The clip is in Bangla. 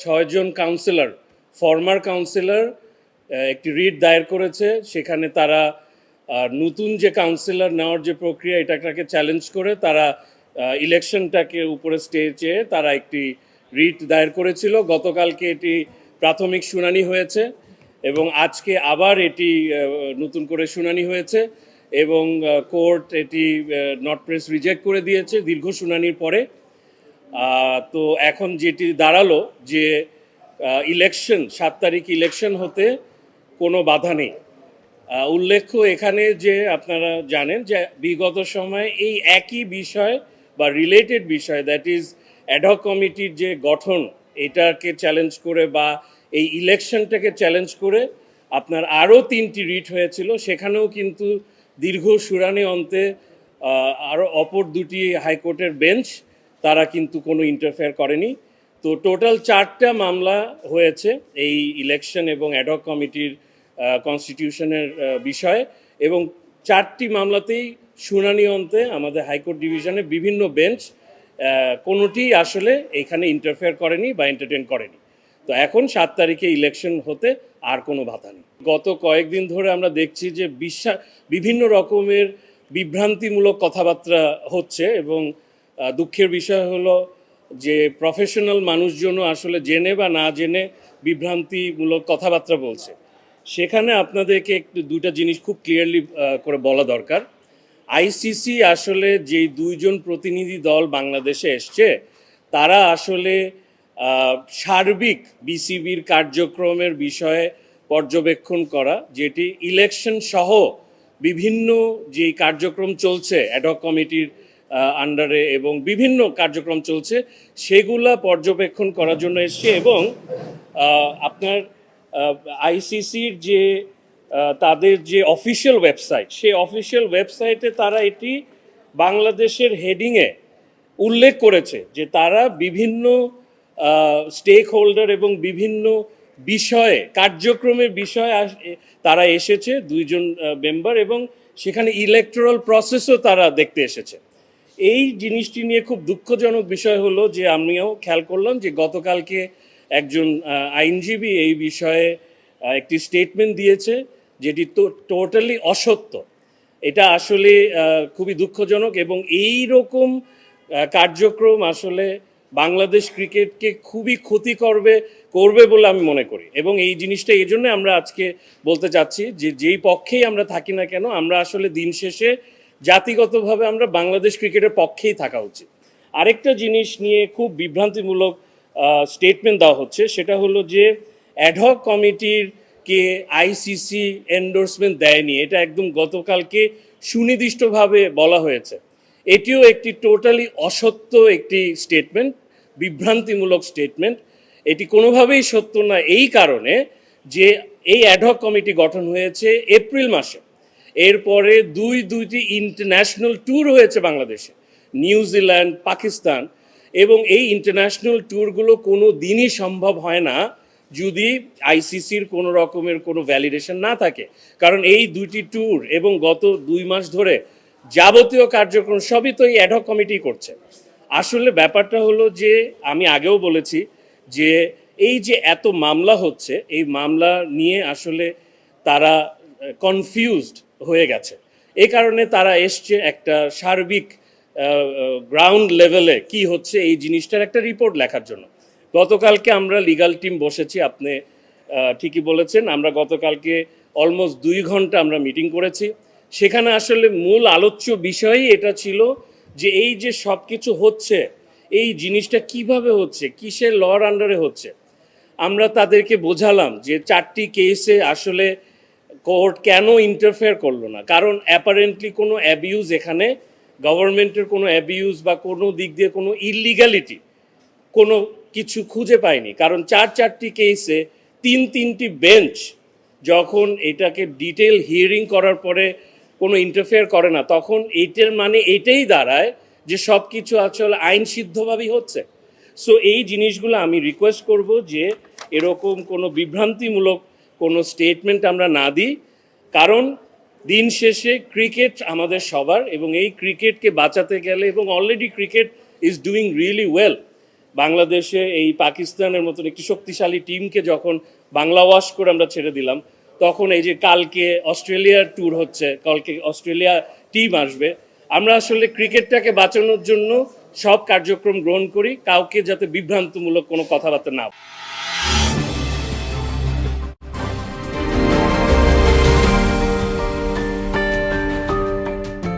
ছয়জন কাউন্সিলর ফর্মার কাউন্সিলর একটি রিট দায়ের করেছে। সেখানে তারা নতুন যে কাউন্সিলর নেওয়ার যে প্রক্রিয়া এটাকে চ্যালেঞ্জ করে তারা ইলেকশনটাকে উপরে স্টেজে তারা একটি রিট দায়ের করেছিল। গতকালকে এটি প্রাথমিক শুনানি হয়েছে এবং আজকে আবার এটি নতুন করে শুনানি হয়েছে এবং কোর্ট এটি নট প্রেস রিজেক্ট করে দিয়েছে দীর্ঘ শুনানির পরে। তো এখন যেটি দাঁড়ালো যে ইলেকশন 7 তারিখ ইলেকশন হতে কোনো বাধা নেই। উল্লেখ্য এখানে যে আপনারা জানেন যে বিগত সময়ে এই একই বিষয় বা রিলেটেড বিষয় দ্যাট ইজ অ্যাডহক কমিটির যে গঠন এটাকে চ্যালেঞ্জ করে বা এই ইলেকশনটাকে চ্যালেঞ্জ করে আপনার আরও 3টি রিট হয়েছিল। সেখানেও কিন্তু দীর্ঘ শুনানি অন্তে আরও অপর 2টি হাইকোর্টের বেঞ্চ তারা কিন্তু কোনো ইন্টারফেয়ার করেনি। তো টোটাল 4টা মামলা হয়েছে এই ইলেকশন এবং অ্যাডহক কমিটির কনস্টিটিউশনের বিষয়ে এবং 4টি মামলাতেই শুনানি অন্তে আমাদের হাইকোর্ট ডিভিশনে বিভিন্ন বেঞ্চ কোনোটি আসলে এখানে ইন্টারফেয়ার করেনি বা এন্টারটেন করেনি। তো এখন 7 তারিখে ইলেকশন হতে আর কোনো বাধা নেই। গত কয়েকদিন ধরে আমরা দেখছি যে বিভিন্ন রকমের বিভ্রান্তিমূলক কথাবার্তা হচ্ছে এবং দুঃখের বিষয় হলো যে প্রফেশনাল মানুষজনও আসলে জেনে বা না জেনে বিভ্রান্তিমূলক কথাবার্তা বলছে। সেখানে আপনাদেরকে একটু 2টা জিনিস খুব ক্লিয়ারলি করে বলা দরকার। আইসিসি আসলে যে 2জন প্রতিনিধি দল বাংলাদেশে এসছে তারা আসলে সার্বিক বিসিবির কার্যক্রমের বিষয়ে পর্যবেক্ষণ করা, যেটি ইলেকশন সহ বিভিন্ন যে কার্যক্রম চলছে অ্যাডহক কমিটির আন্ডারে এবং বিভিন্ন কার্যক্রম চলছে সেগুলা পর্যবেক্ষণ করার জন্য এসছে এবং আপনার আইসিসির যে তাদের যে অফিসিয়াল ওয়েবসাইট সেই অফিসিয়াল ওয়েবসাইটে তারা এটি বাংলাদেশের হেডিংয়ে উল্লেখ করেছে যে তারা বিভিন্ন স্টেক হোল্ডার এবং বিভিন্ন বিষয়ে কার্যক্রমের বিষয়ে তারা এসেছে 2জন মেম্বার এবং সেখানে ইলেকটোরাল প্রসেসও তারা দেখতে এসেছে। এই জিনিসটি নিয়ে খুব দুঃখজনক বিষয় হলো যে আমিও খেয়াল করলাম যে গতকালকে একজন আইনজীবী এই বিষয়ে একটি স্টেটমেন্ট দিয়েছে যেটি তো টোটালি অসত্য। এটা আসলে খুবই দুঃখজনক এবং এই রকম কার্যক্রম আসলে বাংলাদেশ ক্রিকেটকে খুবই ক্ষতি করবে বলে আমি মনে করি এবং এই জিনিসটা এই জন্য আমরা আজকে বলতে চাচ্ছি যে যেই পক্ষেই আমরা থাকি না কেন আমরা আসলে দিন শেষে জাতিগতভাবে আমরা বাংলাদেশ ক্রিকেটের পক্ষেই থাকা উচিত। আরেকটা জিনিস নিয়ে খুব বিভ্রান্তিমূলক স্টেটমেন্ট দেওয়া হচ্ছে, সেটা হলো যে অ্যাডহক কমিটিরকে আইসিসি এন্ডোর্সমেন্ট দেয়নি, এটা একদম গতকালকে সুনির্দিষ্টভাবে বলা হয়েছে। এটিও একটি টোটালি অসত্য একটি স্টেটমেন্ট, বিভ্রান্তিমূলক স্টেটমেন্ট। এটি কোনোভাবেই সত্য না এই কারণে যে এই অ্যাডহক কমিটি গঠন হয়েছে এপ্রিল মাসে। এরপরে দুইটি ইন্টারন্যাশনাল ট্যুর হয়েছে বাংলাদেশে, নিউজিল্যান্ড, পাকিস্তান, এবং এই ইন্টারন্যাশনাল ট্যুরগুলো কোনো দিনই সম্ভব হয় না যদি আইসিসির কোনো রকমের কোনো ভ্যালিডেশন না থাকে। কারণ এই 2টি ট্যুর এবং গত 2 মাস ধরে যাবতীয় কার্যক্রম সবই তো এই অ্যাডহক কমিটি করছে। আসলে ব্যাপারটা হলো যে আমি আগেও বলেছি যে এই যে এত মামলা হচ্ছে এই মামলা নিয়ে আসলে তারা কনফিউজড হয়ে গেছে। এই কারণে তারা এসছে একটা সার্বিক গ্রাউন্ড লেভেলে কি হচ্ছে এই জিনিসটার একটা রিপোর্ট লেখার জন্য। গতকালকে আমরা লিগাল টিম বসেছি, আপনি ঠিকই বলেছেন, আমরা গতকালকে অলমোস্ট 2 ঘন্টা আমরা মিটিং করেছি। সেখানে আসলে মূল আলোচ্য বিষয়ই এটা ছিল যে এই যে সব কিছু হচ্ছে এই জিনিসটা কিভাবে হচ্ছে, কিসের লর আন্ডারে হচ্ছে। আমরা তাদেরকে বোঝালাম যে 4টি কেসে আসলে কোর্ট কেন ইন্টারফেয়ার করলো না, কারণ অ্যাপারেন্টলি কোনো অ্যাবিউজ, এখানে গভর্নমেন্টের কোনো অ্যাবিউজ বা কোনো দিক দিয়ে কোনো ইললিগ্যালিটি কোনো কিছু খুঁজে পায়নি। কারণ 4টি কেসে 3টি বেঞ্চ যখন এটাকে ডিটেল হিয়ারিং করার পরে কোনো ইন্টারফেয়ার করে না তখন এইটার মানে এটাই দাঁড়ায় যে সব কিছু আসলে আইন সিদ্ধভাবেই হচ্ছে। সো এই জিনিসগুলো আমি রিকোয়েস্ট করব যে এরকম কোনো বিভ্রান্তিমূলক কোনো স্টেটমেন্ট আমরা না দিই, কারণ দিন শেষে ক্রিকেট আমাদের সবার এবং এই ক্রিকেটকে বাঁচাতে গেলে, এবং already cricket is doing really well, বাংলাদেশে এই পাকিস্তানের মতন একটি শক্তিশালী টিমকে যখন বাংলা ওয়াশ করে আমরা ছেড়ে দিলাম, তখন এই যে কালকে অস্ট্রেলিয়ার ট্যুর হচ্ছে, কালকে অস্ট্রেলিয়া টিম আসবে, আমরা আসলে ক্রিকেটটাকে বাঁচানোর জন্য সব কার্যক্রম গ্রহণ করি, কাউকে যাতে বিভ্রান্তমূলক কোনো কথাবার্তা না